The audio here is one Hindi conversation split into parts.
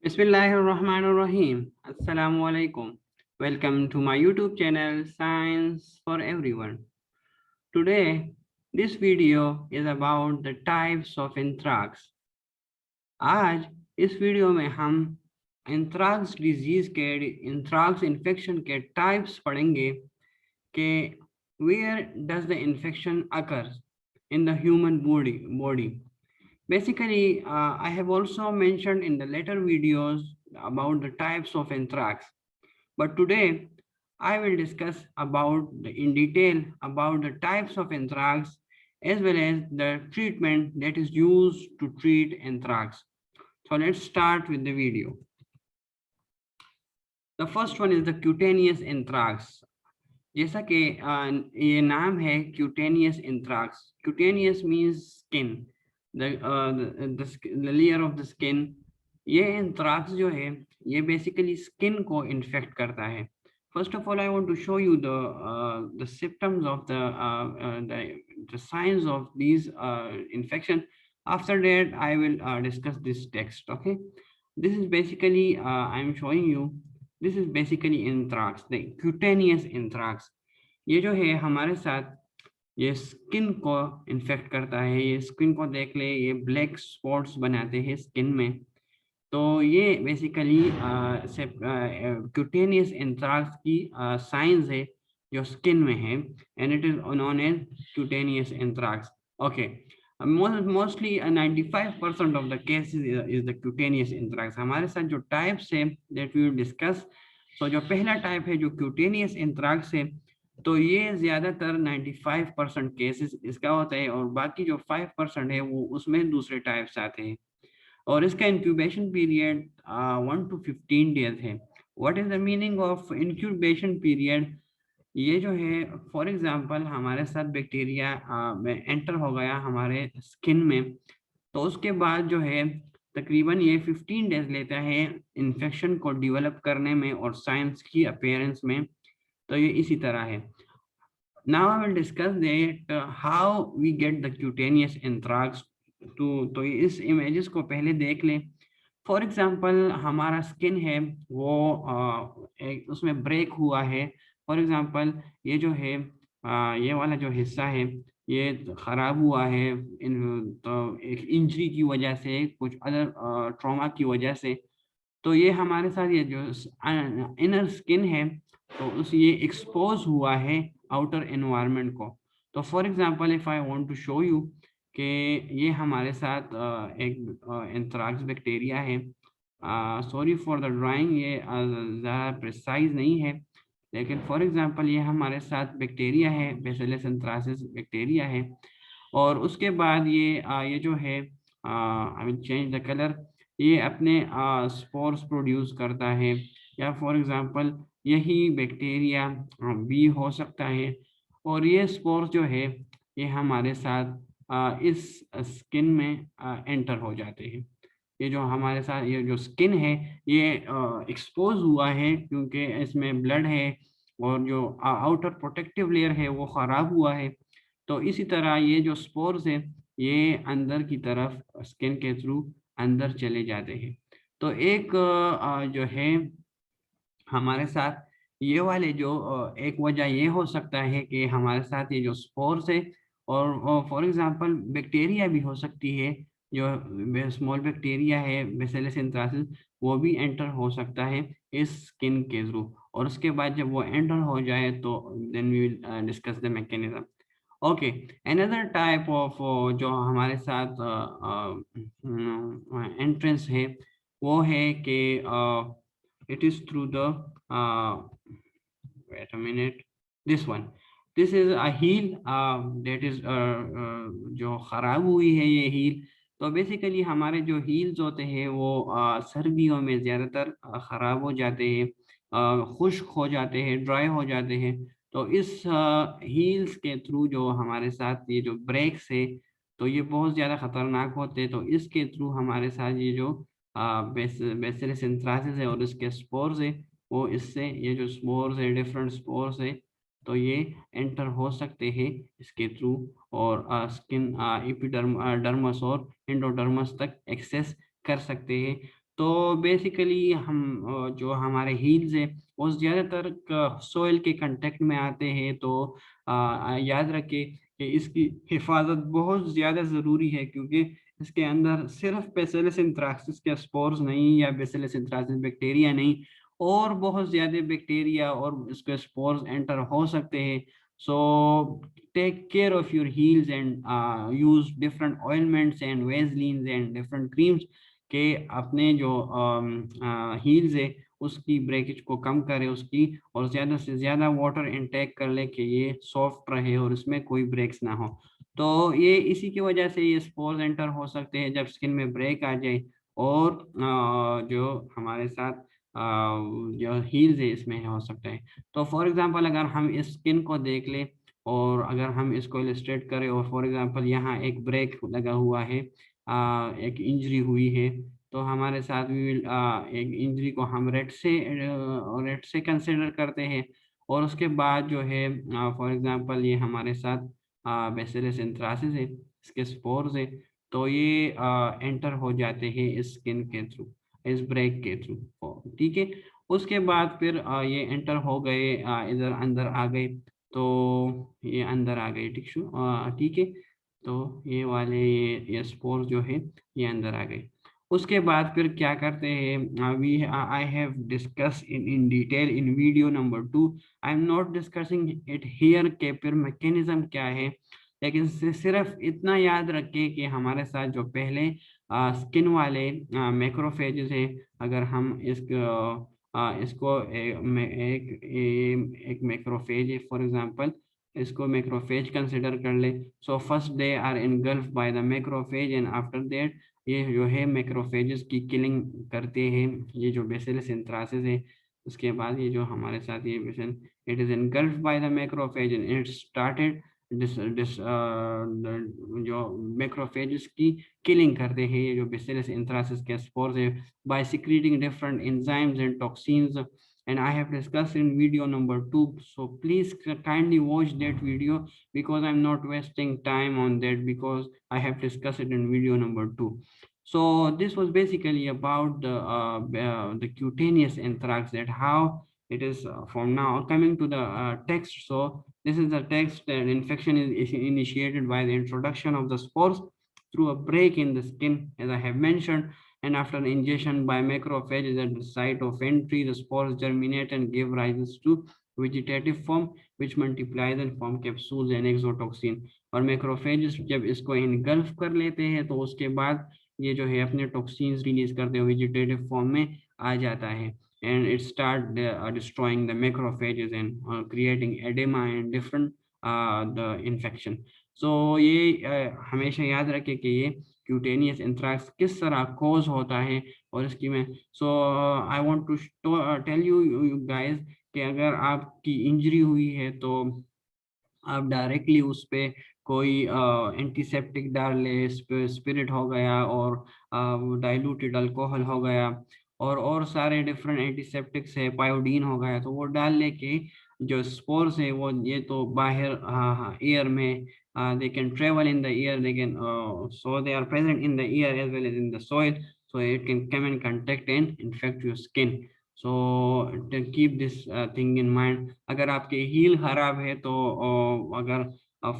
Bismillahirrahmanirrahim. Assalamu alaikum. Welcome to my YouTube channel Science for Everyone. Today, this video is about the types of anthrax. आज इस वीडियो में हम एंथ्राक्स डिजीज के एंथ्राक्स इन्फेक्शन के टाइप्स पढ़ेंगे कि where does the infection occurs in the human body. Basically, I have also mentioned in the later videos about the types of anthrax, but today I will discuss in detail about the types of anthrax as well as the treatment that is used to treat anthrax. So let's start with the video. The first one is the cutaneous anthrax. जैसा कि ये नाम है cutaneous anthrax. Cutaneous means skin. The layer of the skin. ये एंथ्राक्स जो है ये बेसिकली स्किन को इन्फेक्ट करता है. First of all I want to show you the symptoms of the science of this infection. After that I will discuss this text. Okay, this is basically I am showing you, this is basically anthrax, the cutaneous anthrax. ये जो है हमारे साथ ये स्किन को इन्फेक्ट करता है. ये स्किन को देख ले, ये ब्लैक स्पॉट्स बनाते हैं स्किन में. तो ये बेसिकली क्यूटेनियस एंथ्राक्स की साइंस है जो स्किन में है, and it is known as cutaneous anthrax. Okay, mostly 95% of the cases is the cutaneous anthrax. हमारे साथ जो टाइप्स है that we will discuss. So जो पहला टाइप है जो क्यूटेनियस एंथ्राक्स है, तो ये ज्यादातर 95% केसेस इसका होता है, और बाकी जो 5% है वो उसमें दूसरे टाइप्स आते हैं. और इसका इंक्यूबेशन पीरियड 1 to 15 डेज है. What is the meaning of incubation period? ये जो है फॉर एग्जांपल हमारे साथ बैक्टीरिया में एंटर हो गया हमारे स्किन में, तो उसके बाद जो है तकरीबन ये 15 डेज लेता है इन्फेक्शन को डेवलप करने में और साइंस की अपीयरेंस में. तो ये इसी तरह है. Now I will discuss that how we get the cutaneous anthrax. तो इस इमेजेस को पहले देख लें. फॉर एग्जांपल हमारा स्किन है वो उसमें ब्रेक हुआ है. फॉर एग्जांपल ये जो है ये वाला जो हिस्सा है ये खराब हुआ है तो एक इंजरी की वजह से, कुछ अदर ट्रॉमा की वजह से. तो ये हमारे साथ ये जो इनर स्किन है तो उस ये एक्सपोज हुआ है आउटर एनवायरनमेंट को. तो for example if I want to show you कि ये हमारे साथ एक एंथ्राक्स बैक्टीरिया है. सॉरी फॉर द ड्राइंग, ये ज़्यादा प्रिसाइज नहीं है, लेकिन फॉर एग्जांपल ये हमारे साथ बैक्टीरिया है, बैसिलस एंथ्रासिस बैक्टीरिया है. और उसके बाद ये जो है I will change the colour, ये अपने स्पोर्स प्रोड्यूस करता है. या फॉर एग्जांपल यही बैक्टीरिया बी हो सकता है, और ये स्पोर्स जो है ये हमारे साथ इस स्किन में एंटर हो जाते हैं. ये जो हमारे साथ ये जो स्किन है ये एक्सपोज हुआ है क्योंकि इसमें ब्लड है, और जो आउटर प्रोटेक्टिव लेयर है वो ख़राब हुआ है. तो इसी तरह ये जो स्पोर्स है ये अंदर की तरफ स्किन के थ्रू अंदर चले जाते हैं. तो एक जो है हमारे साथ ये वाले जो एक वजह ये हो सकता है कि हमारे साथ ये जो स्पोर्स है, और फॉर एग्जांपल बैक्टीरिया भी हो सकती है, जो स्मॉल बैक्टीरिया है बैसिलस एंथ्रासिस, वो भी एंटर हो सकता है इस स्किन के थ्रू. और उसके बाद जब वो एंटर हो जाए तो then we will discuss the mechanism. Okay, another type of जो हमारे साथ एंट्रेंस है वो है कि it is through the wait a minute, this one, this is a heel that is जो खराब हुई है ये हील. तो बेसिकली हमारे जो हील्स होते हैं वो सर्दियों में ज़्यादातर ख़राब हो जाते हैं, खुश्क हो जाते हैं, ड्राई हो जाते हैं. तो इस हील्स के थ्रू जो हमारे साथ ये जो ब्रेक्स है तो ये बहुत ज़्यादा ख़तरनाक होते हैं. तो इसके थ्रू हमारे साथ ये जो बैसिलस एंथ्रासिस है और इसके स्पोर्स है, वो इससे ये जो स्पोर्स है डिफरेंट स्पोर्स है तो ये एंटर हो सकते हैं इसके थ्रू, और स्किन एपिडर्मस और एंडोडर्मस तक एक्सेस कर सकते हैं. तो बेसिकली हम जो हमारे हील्स है वो ज़्यादातर सोइल के कांटेक्ट में आते हैं, तो याद रखें कि इसकी हिफाजत बहुत ज़्यादा ज़रूरी है, क्योंकि इसके अंदर सिर्फ बेसिलस एंथ्रेक्सिस के स्पोर्स नहीं, या बेसिलस एंथ्रेक्सिस बैक्टीरिया नहीं, और बहुत ज़्यादा बैक्टीरिया और इसके स्पोर्स एंटर हो सकते हैं। So take care of your heels and use different ointments and vaselines and different creams के अपने जो हील्स है उसकी ब्रेकेज को कम करे उसकी, और ज़्यादा से ज़्यादा वाटर इनटेक कर ले कि ये सॉफ्ट रहे और इसमें कोई ब्रेक्स ना हो। तो ये इसी की वजह से ये स्पोर्स एंटर हो सकते हैं जब स्किन में ब्रेक आ जाए, और जो हमारे साथ जो हील्स है इसमें हो सकता है। तो फॉर एग्जांपल अगर हम इस स्किन को देख लें और अगर हम इसको इलस्ट्रेट करें, और फॉर एग्जांपल यहाँ एक ब्रेक लगा हुआ है, एक इंजरी हुई है, तो हमारे साथ भी एक इंजरी को हम रेड से कंसिडर करते हैं। और उसके बाद जो है फॉर एग्जांपल ये हमारे साथ बेसिलस एंथ्रासिस है, इसके स्पोर्स है, तो ये एंटर हो जाते हैं इस स्किन के थ्रू, इस ब्रेक के थ्रू, ठीक है। उसके बाद फिर ये एंटर हो गए, इधर अंदर आ गए, तो ये अंदर आ गए टिश्यू, ठीक है। तो ये वाले ये स्पोर जो है ये अंदर आ गए। उसके बाद फिर क्या करते हैं, we I have discuss in detail in video number 2। I am not discussing it here के फिर मैकेनिज्म क्या है, लेकिन सिर्फ इतना याद रखें कि हमारे साथ जो पहले स्किन वाले मैक्रोफेजेस है, अगर हम इसको एक मैक्रोफेज है फॉर एग्जांपल, इसको मैक्रोफेज कंसिडर कर ले। So first they are engulf by the macrophage, and after that ये जो है मैक्रोफेजेस की किलिंग करते हैं, ये जो बेसिलस एंथ्रासिस है। उसके बाद ये जो हमारे साथ ये BECIL, it is engulf by the macrophage and it started जो मैक्रोफेजेस की किलिंग करते हैं, ये जो बेसिलस एंथ्रासिस के स्पोर्स है, by secreting different enzymes and toxins, and I have discussed in video number 2, so please kindly watch that video, because I'm not wasting time on that, because I have discussed it in video number 2. So this was basically about the cutaneous anthrax, that how it is from now coming to the text. So this is the text that infection is initiated by the introduction of the spores through a break in the skin, as I have mentioned, and after ingestion by macrophages at the site of entry, the spores germinate and give rise to vegetative form, which multiplies and form capsules and exotoxin. और मैक्रोफेज जब इसको इनगल्फ कर लेते हैं, तो उसके बाद ये जो है अपने टॉक्सिन्स रिलीज करते हुए वेजिटेटिव फॉर्म में आ जाता है, and it start destroying the macrophages and creating edema and different the infection. So ये हमेशा याद रखें कि ये क्यूटेनियस एंथ्रैक्स किस तरह कोज होता है, और इसकी मैं so I want to tell you guys कि अगर आपकी इंजरी हुई है तो आप डायरेक्टली उस पे कोई एंटीसेप्टिक डाल ले, स्पिरिट हो गया, और डाइल्यूटेड अल्कोहल हो गया, और सारे डिफरेंट एंटीसेप्टिक्स है, पायोडीन हो गया, तो वो डाल लेके जो स्पोर्स है वो ये तो बाहर एयर में they can travel in the air, they can so they are present in the air as well as in the soil, so it can come in contact and infect your skin. So to keep this thing in mind, अगर आपके हील खराब है तो अगर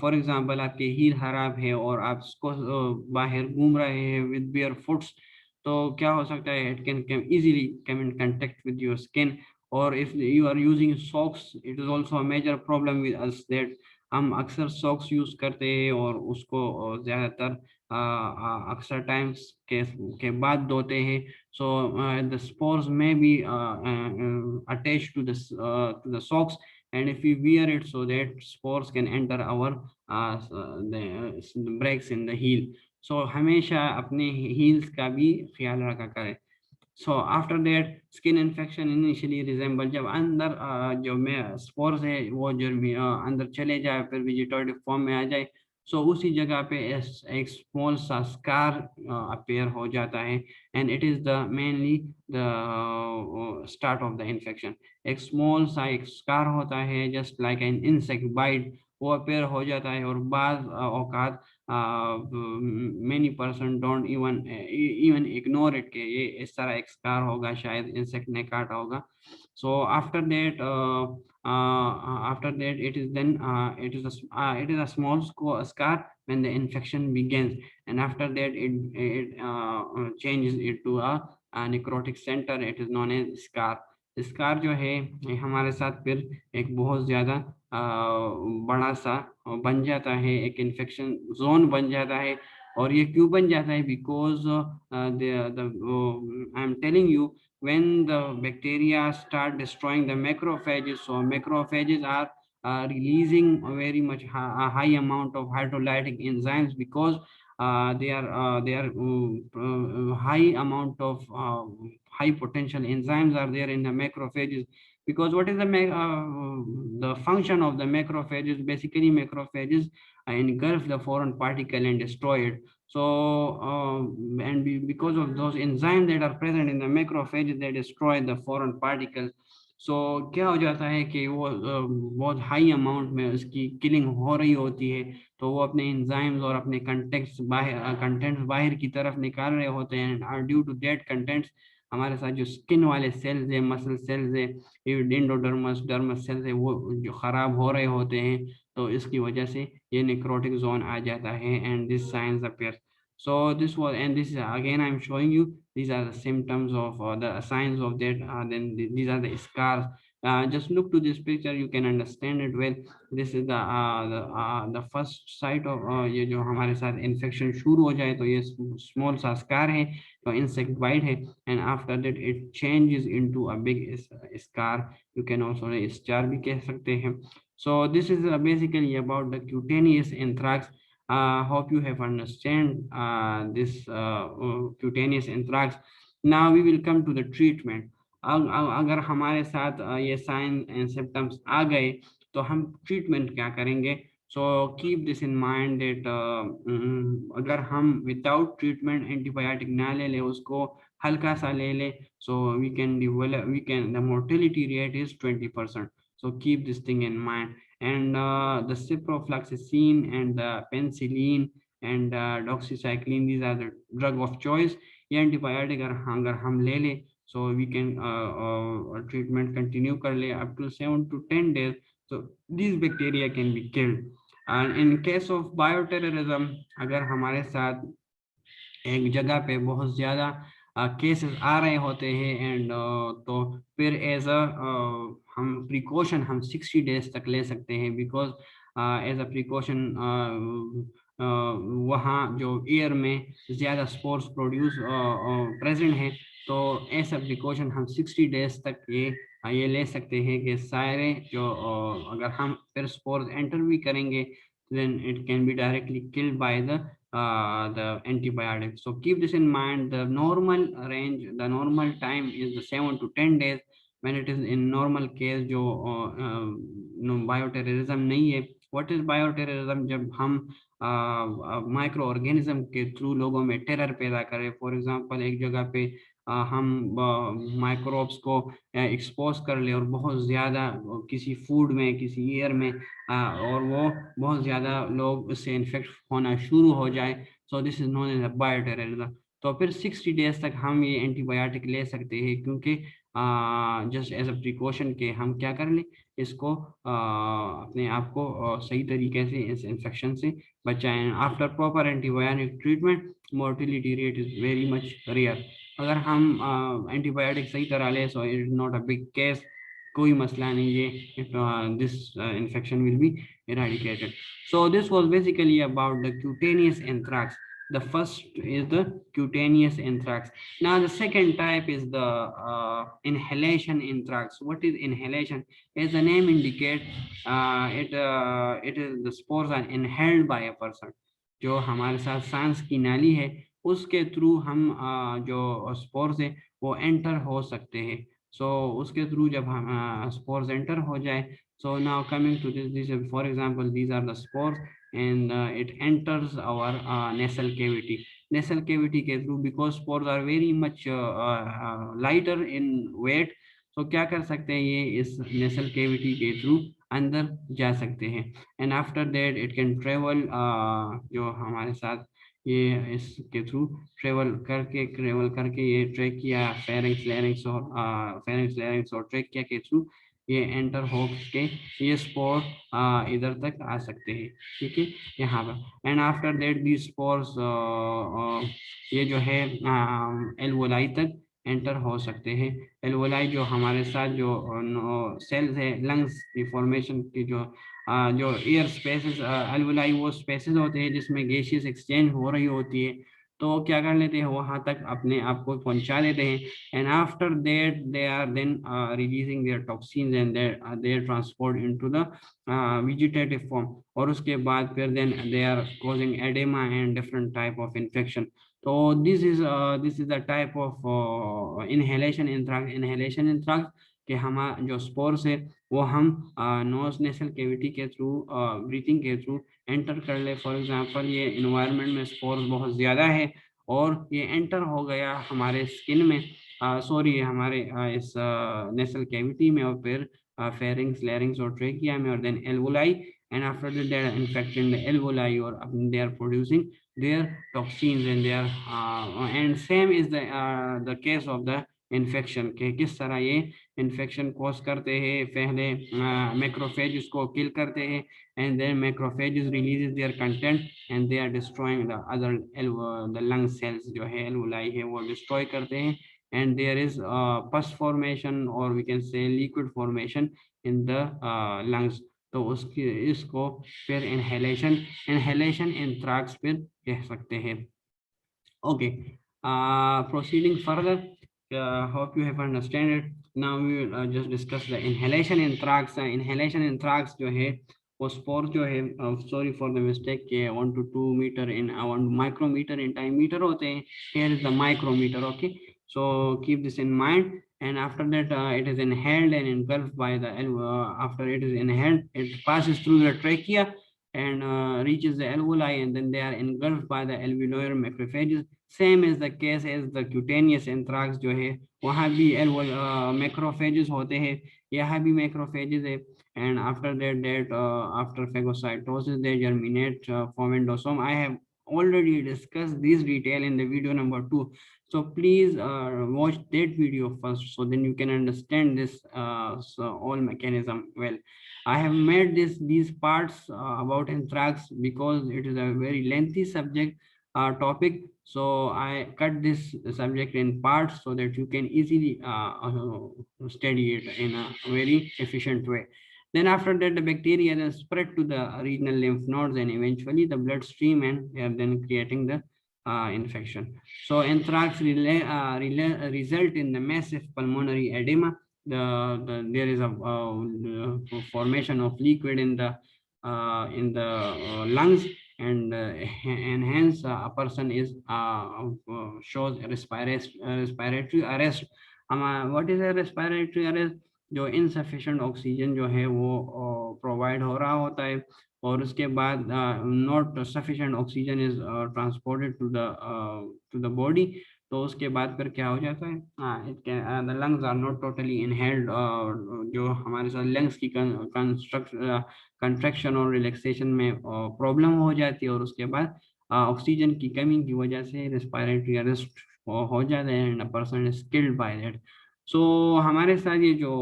फॉर एग्जांपल आपके हील खराब है और आप इसको बाहर घूम रहे हैं विद बेयर फुट्स, तो क्या हो सकता है, it can come easily come in contact with your skin. और if you are using socks, it is also a major problem with us that हम अक्सर सॉक्स यूज करते हैं और उसको ज्यादातर अक्सर टाइम्स के बाद धोते हैं, so the spores may be attached to the socks, and if we wear it, so that spores can enter our the breaks in the heel. So हमेशा अपने heels का भी ख्याल रखा करें। So after that skin infection initially resemble, जब अंदर जो में स्पोर्स है वो जो अंदर चले जाए फिर वेजिटेटिव फॉर्म में आ जाए, सो उसी जगह पे एक स्मॉल सा स्कार अपेयर हो जाता है, and it is the mainly the start of the infection. एक स्मॉल सा एक स्कार होता है just like an insect bite, वो अपेयर हो जाता है, और बाद औकात many person don't even ignore it कि ये इस तरह एक scar होगा, शायद insect ने काटा होगा. So after that it is then it is a small scar when the infection begins, and after that it changes into a necrotic center. It is known as scar. Scar जो है ये हमारे साथ फिर एक बहुत ज़्यादा बड़ा सा बन जाता है, एक इन्फेक्शन जोन बन जाता है. और ये क्यों बन जाता है? Because I am telling you, when the bacteria start destroying the macrophages, so macrophages are releasing a very much a high amount of hydrolytic enzymes, because they are high amount of high potential enzymes are there in the macrophages. Because what is the function of the macrophages? Basically macrophages engulf the foreign particle and destroy it. So because of those enzymes that are present in the macrophages, they destroy the foreign particles. So क्या हो जाता है कि वो बहुत हाई अमाउंट में उसकी किलिंग हो रही होती है, तो वो अपने एंजाइम्स और अपने कंटेंट्स बाहर की तरफ निकाल रहे होते हैं. और ड्यू टू दैट कंटेंट्स हमारे साथ जो स्किन वाले सेल्स है, मसल सेल्स है, एंडोडर्मस डर्मस सेल्स है, वो जो खराब हो रहे होते हैं. तो इसकी वजह से ये नेक्रोटिक जोन आ जाता है, and this science appear. So this was, and this is again I'm showing you, these are the symptoms of the signs of that. Then these are the scars. Just look to this picture, you can understand it well. This is the first site of ये जो हमारे साथ infection शुरू हो जाए तो ये small सा scar है, तो insect bite है, and after that it changes into a big scar. You can also scar भी कह सकते हैं. So this is basically about the cutaneous anthrax. Hope you have understand this cutaneous anthrax. Now we will come to the treatment. अगर हमारे साथ ये साइन एंड सिम्टम्स आ गए तो हम ट्रीटमेंट क्या करेंगे? So keep this in mind that अगर हम विदाउट ट्रीटमेंट एंटीबायोटिक ना ले ले, उसको हल्का सा ले ले, so we can the mortality rate is 20%. So keep this thing in mind. And the ciprofloxacin and the penicillin and doxycycline, these are the drug of choice. ये एंटीबायोटिक अगर हम ले ले, so we can treatment continue कर ले up to 7 to 10 days. So these bacteria can be killed. And in case of bioterrorism, अगर हमारे साथ एक जगह पे बहुत ज़्यादा केसेस आ रहे होते हैं, एंड तो फिर एज अ हम प्रिकॉशन हम 60 डेज तक ले सकते हैं. बिकॉज एज अ प्रिकॉशन वहाँ जो एयर में ज़्यादा स्पोर्स प्रोड्यूस प्रेजेंट है, तो एज अ प्रिकॉशन हम 60 डेज तक ये ले सकते हैं कि सारे जो अगर हम फिर स्पोर्स एंटर भी करेंगे, then it can be directly killed by the antibiotics. So keep this in mind. The normal range, the normal time is the 7 to 10 days when it is in normal case. जो bioterrorism नहीं है. What is bioterrorism? जब हम माइक्रो ऑर्गेनिज्म के थ्रू लोगों में टेरर पैदा करें. फॉर एग्जांपल एक जगह पे हम माइक्रोब्स को एक्सपोज कर ले और बहुत ज़्यादा किसी फूड में, किसी एयर में, और वो बहुत ज़्यादा लोग उससे इन्फेक्ट होना शुरू हो जाए. So this is known as bioterrorism. तो फिर 60 डेज तक हम ये एंटीबायोटिक ले सकते हैं, क्योंकि जस्ट एज अ प्रिकॉशन के हम क्या कर लें, इसको अपने आप को सही तरीके से इस इन्फेक्शन से बचाएं. After proper antibiotic treatment mortality rate is very much rare. अगर हम एंटीबायोटिक सही तरह लें, so it is not a big case, कोई मसला नहीं है. This infection will be eradicated. So this was basically about the cutaneous anthrax. The first is the cutaneous anthrax. Now the second type is the inhalation anthrax. What is inhalation? As the name indicates, it is the spores are inhaled by a person. जो हमारे साथ सांस की नाली है उसके थ्रू हम जो स्पोर्स है वो एंटर हो सकते हैं. सो उसके थ्रू जब हम स्पोर्स एंटर हो जाए, so now coming to this for example, these are the spores, and it enters our nasal cavity. Nasal cavity के through, because spores are very much lighter in weight, so क्या कर सकते हैं, ये इस nasal cavity के through अंदर जा सकते हैं। And after that it can travel, जो हमारे साथ ये इसके थ्रू ट्रेवल करके ये ट्रेकिया, फेरिंग्स और ट्रेकिया के थ्रू ये एंटर हो के ये स्पोर इधर तक आ सकते हैं, ठीक है, यहाँ पर। And after that the spores ये जो है एल्वोलाई तक एंटर हो सकते हैं। एल्वोलाई जो हमारे साथ जो सेल्स है लंग्स की फॉर्मेशन की जो एयर स्पेसेस, एल्वोलाई वो स्पेसेस होते हैं जिसमें गैसेस एक्सचेंज हो रही होती है, तो क्या कर लेते हैं वहां तक अपने आप को पहुंचा देते हैं। And after that they are then releasing their toxins and their transport into the vegetative form, और उसके बाद फिर then they are causing edema and different type of infection. तो this is the type of inhalation anthrax कि हम जो स्पोर्स है वो हम नोज नेसल कैविटी के थ्रू, ब्रीथिंग के थ्रू एंटर कर ले। फॉर एग्जांपल ये इन्वायरमेंट में स्पोर्स बहुत ज़्यादा है और ये एंटर हो गया हमारे स्किन में, सॉरी हमारे इस नेसल कैविटी में, और फिर फेरिंग्स, लैरिंग्स और ट्रेकिया में, और then alveoli, and after that they are infecting the alveoli, और they are producing their toxins and their and same is the case of the infection के किस तरह ये इन्फेक्शन कॉज करते हैं। पहले मैक्रोफेज इसको किल करते हैं and then macrophage releases their content and they are destroying the other the lung cells जो है एल्वोलाई है वो डिस्ट्रॉय करते हैं, and there is pus formation और we can say liquid formation in the lungs. तो उसकी इसको फिर इनहेलेशन एंथ्रैक्स फिर कह सकते हैं। Okay, proceeding further, hope you have understand it. Now we will just discuss the inhalation anthrax. Inhalation anthrax जो है वो स्पोर जो है, सॉरी फॉर द मिस्टेक के 1 to 2 metre in 1 micrometre in time metre होते हैं। Here is the micrometer. Okay, so keep this in mind. And after that, it is inhaled and engulfed by the after it is inhaled, it passes through the trachea and reaches the alveoli, and then they are engulfed by the alveolar macrophages. Same is the case as the cutaneous anthrax जो है वहाँ भी macrophages होते हैं, यहाँ भी macrophages है, and after that after phagocytosis they germinate, form endosome. I have already discussed this detail in the video number 2, so please watch that video first, so then you can understand this all mechanism well. I have made these parts about anthrax because it is a very lengthy subject topic. So I cut this subject in parts so that you can easily study it in a very efficient way. Then after that, the bacteria then spread to the regional lymph nodes and eventually the bloodstream, and then creating the infection. So anthrax result in the massive pulmonary edema. There is a formation of liquid in the lungs, and hence a person is shows respiratory arrest. What is a respiratory arrest? जो इनसफिशिएंट ऑक्सीजन जो है वो प्रोवाइड हो रहा होता है, और उसके बाद not sufficient oxygen is transported to the body, तो उसके बाद फिर क्या हो जाता है, the lungs are not totally inhaled, जो हमारे साथ लंग्स की कंट्रैक्शन और रिलैक्सेशन में प्रॉब्लम हो जाती है, और उसके बाद ऑक्सीजन की कमी की वजह से रेस्पिरेटरी अरेस्ट हो जाता है and a person is killed by that. So हमारे साथ ये जो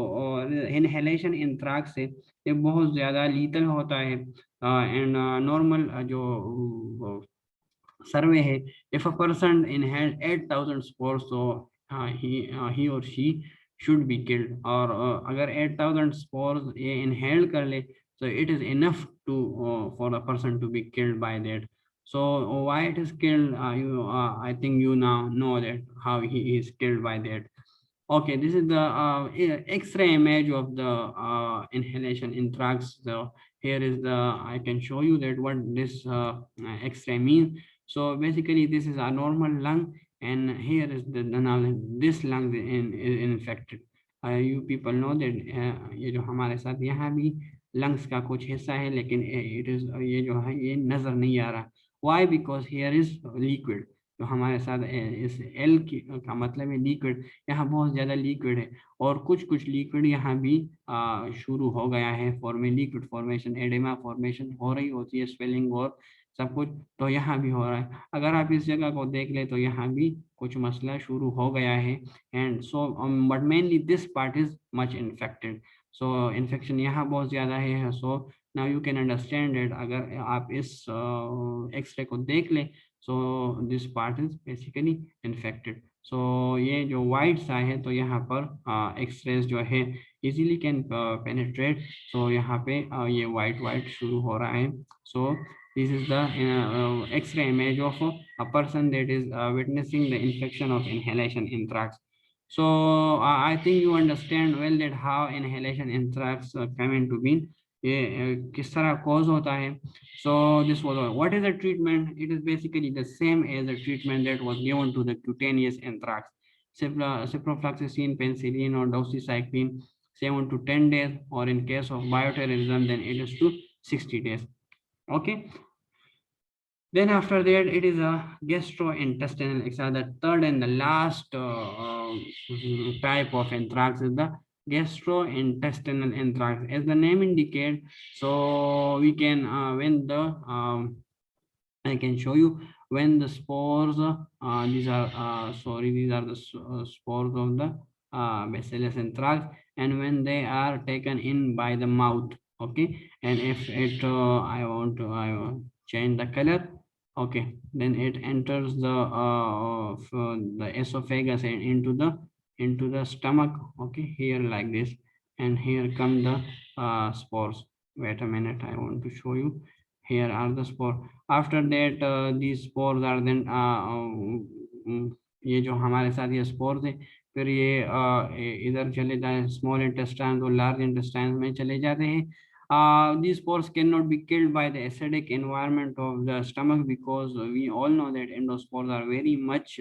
इनहेलेशन एंथ्रैक्स है ये बहुत ज़्यादा लीथल होता है, एंड नॉर्मल जो survey है, if a person inhaled 8,000 spores, so he or she should be killed, और अगर 8,000 spores ये inhale कर ले, so it is enough to for a person to be killed by that. So why it is killed, I think you now know that how he is killed by that. Okay, this is the X-ray image of the inhalation anthrax. So here is the, I can show you that what this X-ray means. So basically this is a normal lung, and here is the now this lung is infected. You people know that ये जो हमारे साथ यहाँ भी lungs का कुछ हिस्सा है, लेकिन it is ये जो है ये नजर नहीं आ रहा. Why? Because here is liquid. तो हमारे साथ इस एल की का मतलब है लिक्विड, यहाँ बहुत ज़्यादा लिक्विड है और कुछ कुछ लिक्विड यहाँ भी शुरू हो गया है लिक्विड फॉर्मेशन, एडेमा फॉर्मेशन हो रही होती है, स्वेलिंग और सब कुछ, तो यहाँ भी हो रहा है। अगर आप इस जगह को देख ले तो यहाँ भी कुछ मसला शुरू हो गया है, and so but mainly this part is much infected, so infection यहाँ बहुत ज़्यादा है। So now you can understand it, अगर आप इस एक्सरे को देख ले, so this part is basically infected. So ये जो वाइट सा है तो यहाँ पर एक्सरेज जो है इजीली कैन पेनिट्रेट, सो यहाँ पे ये वाइट वाइट शुरू हो रहा है। सो this is the X-ray image of a person that is witnessing the infection of inhalation anthrax. So I think you understand well that how inhalation anthrax come into being, ये किस तरह cause होता है। So this was what is the treatment? It is basically the same as the treatment that was given to the cutaneous anthrax. Ciprofloxacin, penicillin, or doxycycline, 7 to 10 days, or in case of bioterrorism, then it is to 60 days. Okay. Then after that, it is a gastrointestinal anthrax. The third and the last type of anthrax is the gastrointestinal anthrax. As the name indicates, so we can when the I can show you when the spores. These are these are the spores of the Bacillus anthrax, and when they are taken in by the mouth. Okay, and if it I want to change the color. Okay, then it enters the esophagus and into the stomach. Okay, here like this, and here come the spores. Wait a minute, I want to show you. Here are the spores. After that these spores are then ये जो हमारे साथ ये स्पोर्स है, फिर ये इधर चले जाए स्मॉल इंटेस्टाइन और लार्ज इंटेस्टाइन में चले जाते हैं. These spores cannot be killed by the acidic environment of the stomach, because we all know that endospores are very much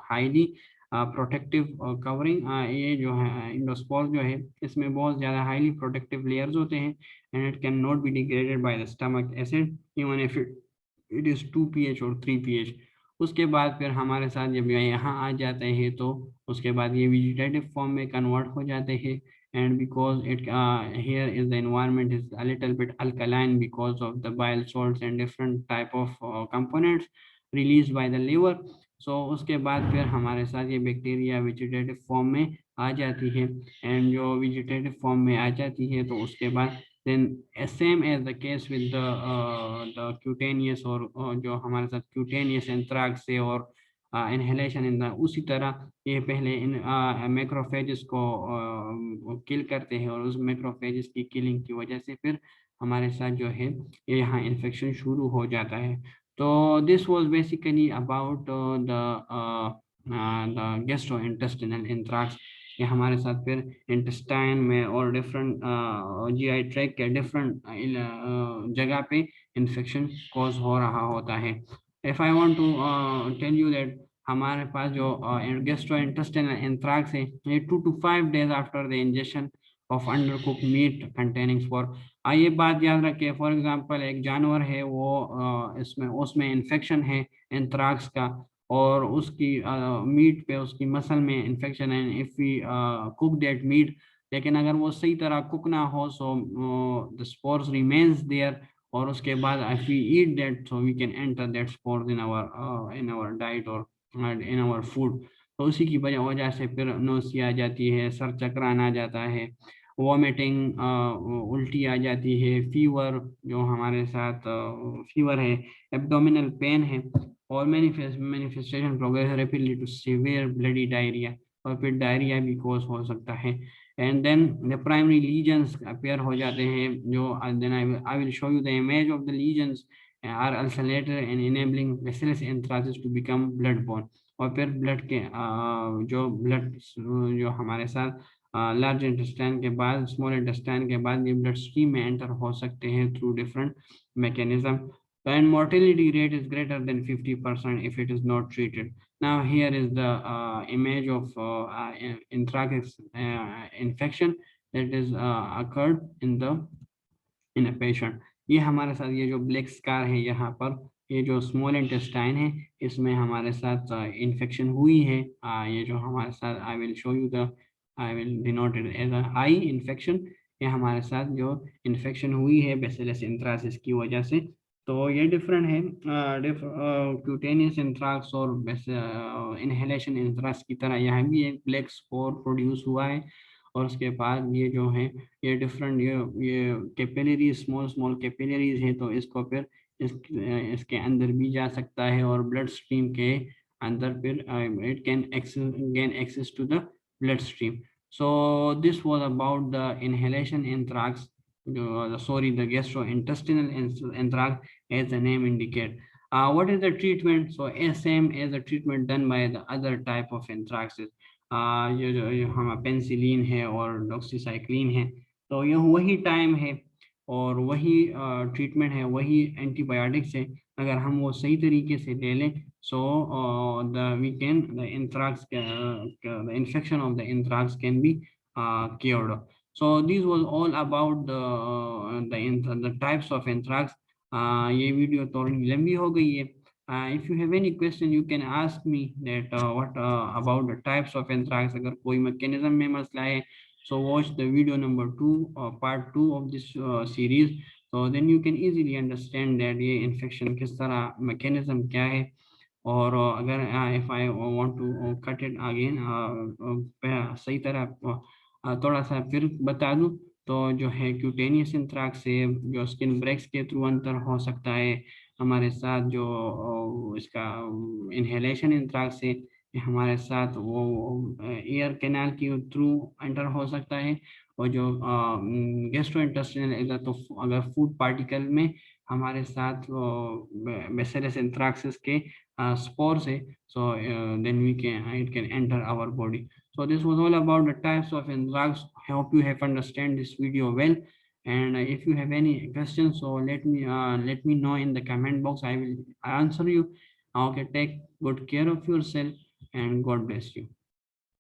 highly protective covering. ये जो है इंडोस्पोर जो है इसमें बहुत ज़्यादा हाईली प्रोटेक्टिव लेयर्स होते हैं, and it can not be degraded by the stomach acid even if it is 2 pH और 3 pH. उसके बाद फिर हमारे साथ जब यहाँ आ जाते हैं तो उसके बाद ये वेजिटेटिव फॉर्म में कन्वर्ट हो जाते हैं, and because it here is the environment is a little bit alkaline because of the bile salts and different type of components released by the liver. So उसके बाद फिर हमारे साथ ये बैक्टीरिया वेजिटेटिव फॉर्म में आ जाती है, एंड जो वेजिटेटिव फॉर्म में आ जाती है तो उसके बाद then same as the case with the cutaneous और जो हमारे साथ cutaneous anthrax से और इनहेलेशन इन उसी तरह ये पहले इन मैक्रोफेजेस को किल करते हैं, और उस मैक्रोफेजेस की किलिंग की वजह से फिर हमारे साथ जो है ये यहाँ इन्फेक्शन शुरू हो जाता है. तो this was basically about the gastrointestinal anthrax. ये हमारे साथ फिर इंटेस्टाइन में और डिफरेंट जीआई ट्रैक्ट के डिफरेंट जगह पे इन्फेक्शन कॉज हो रहा होता है. If I want to tell you that हमारे पास जो गैस्ट्रोइंटेस्टिनल एंथ्रैक्स है ये 2 to 5 days after the injection of undercook meat containing spore. ये बात याद रखिए, फॉर एग्जांपल एक जानवर है वो इसमें उसमें इन्फेक्शन है एंथ्रैक्स का, और उसकी मीट पे उसकी मसल में इन्फेक्शन है. If we cook that meat, लेकिन अगर वो सही तरह कुक ना हो so the spores remains there, और उसके बाद if we eat that so we can enter that spores in our diet और इन आवर फूड. तो उसी की वजह से फिर नोसिया आ जाती है, सर चकरान आ जाता है, वॉमिटिंग उल्टी आ जाती है, फीवर जो हमारे साथ फीवर है, एब्डोमिनल पेन है, और manifestation progress rapidly to severe bloody diarrhoea, और फिर डायरिया भी कॉज हो सकता है. And then the primary lesions appear हो जाते हैं, जो then I will show you the image of the lesions are ulcerated and enabling bacillus anthracis to become blood borne. और फिर ब्लड के जो ब्लड जो हमारे साथ लार्ज इंटेस्टाइन के बाद स्मॉल इंटेस्टाइन के बाद ये ब्लड स्ट्रीम में एंटर हो सकते हैं through different mechanism. And mortality rate is greater than 50% if it is not treated. Now here is the image of anthrax infection that is occurred in a patient. ये हमारे साथ ये जो ब्लैक स्कार है यहाँ पर ये जो स्मॉल इंटेस्टाइन है इसमें हमारे साथ इन्फेक्शन हुई है। ये जो हमारे साथ I will show you the, I will denote it as I infection. ये हमारे साथ जो इन्फेक्शन हुई है बेसिलस एंथ्रासिस की वजह से। तो ये डिफरेंट है क्यूटेनियस एंथ्राक्स और इनहेलेशन एंथ्राक्स की तरह। यहाँ भी एक ब्लैक स्पोर प्रोड्यूस हुआ है और उसके बाद ये जो है ये डिफरेंट ये कैपिलरीज स्मॉल स्मॉल कैपिलरीज है, तो इसको फिर इसके अंदर भी जा सकता है और ब्लड स्ट्रीम के अंदर फिर it can gain access to the blood stream. So this was about the inhalation anthrax, the gastrointestinal anthrax, as the name indicate. What is the treatment? So same as the treatment done by the other type of anthraxes. ये हम पेंसिलिन है और डॉक्सीसाइक्लिन है, तो ये वही टाइम है और वही ट्रीटमेंट है, वही एंटीबायोटिक्स है। अगर हम वो सही तरीके से ले लें, so the anthrax the infection of the anthrax can be cured. So this was all about the types of anthrax. ये वीडियो थोड़ी लंबी हो गई है। If you have any question you can ask me that what about the types of anthrax। अगर कोई mechanism में मसला है, so watch the video number 2 part 2 of this series। so then you can easily understand that ये infection किस तरह, mechanism क्या है। और अगर if I want to cut it again सही तरह थोड़ा सा फिर बता दूं, तो जो है क्यूटेनियस इंथ्राक्स से जो स्किन ब्रेक्स के थ्रू अंतर हो सकता है हमारे साथ, जो इसका इनहेलेशन इंथ्राक्स से हमारे साथ वो एयर कैनाल के थ्रू एंटर हो सकता है। और जो गैस्ट्रोइंटेस्टिनल, तो अगर फूड पार्टिकल में हमारे साथ बेसिलस एंथ्राक्सिस के spores है, so then we can it can enter our body. So this was all about the types of anthrax. I hope you have understand this video well, and if you have any questions, so let me know in the comment box. I will answer you. Okay, take good care of yourself and God bless you.